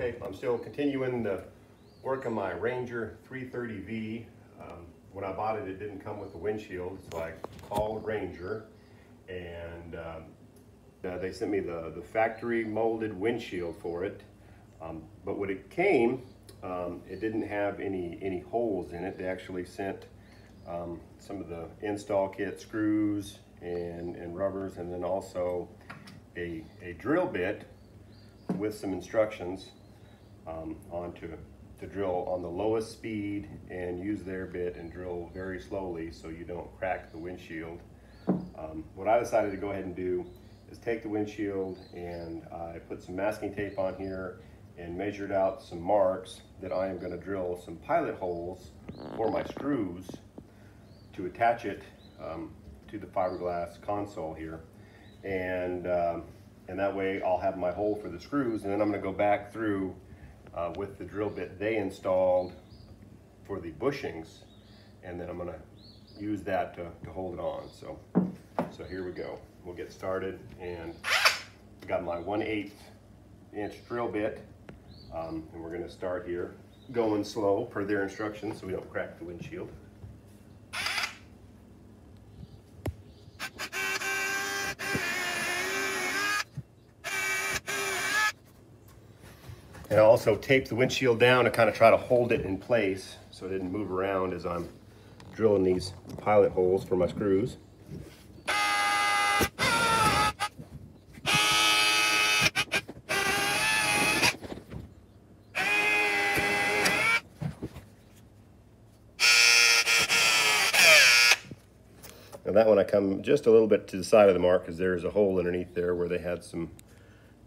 Okay, I'm still continuing the work on my Ranger 330V. When I bought it, it didn't come with the windshield, so I called Ranger, and they sent me the factory molded windshield for it. But when it came, it didn't have any holes in it. They actually sent some of the install kit screws and rubbers, and then also a drill bit with some instructions to drill on the lowest speed and use their bit and drill very slowly so you don't crack the windshield. What I decided to go ahead and do is take the windshield, and I put some masking tape on here and measured out some marks that I am going to drill some pilot holes for my screws to attach it to the fiberglass console here. And that way I'll have my hole for the screws, and then I'm going to go back through with the drill bit they installed for the bushings, and then I'm going to use that to hold it on. So here we go. We'll get started, and I got my 1/8 inch drill bit, and we're going to start here going slow per their instructions so we don't crack the windshield. And I also taped the windshield down to kind of try to hold it in place so it didn't move around as I'm drilling these pilot holes for my screws. Now that one I come just a little bit to the side of the mark because there's a hole underneath there where they had some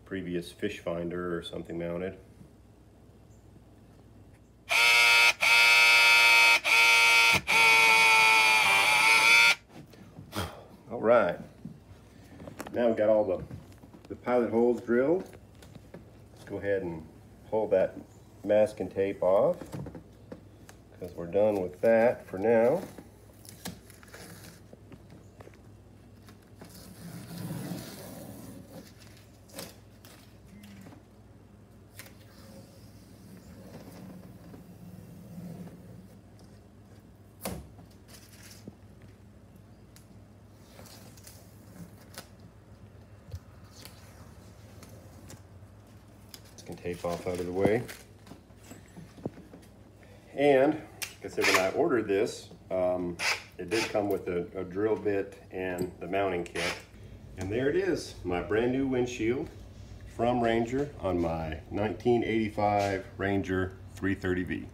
previous fish finder or something mounted. All right, now we've got all the pilot holes drilled. Let's go ahead and pull that masking tape off because we're done with that for now. Can tape off out of the way. And like I said, when I ordered this, it did come with a drill bit and the mounting kit. And there it is, my brand new windshield from Ranger on my 1985 Ranger 330V.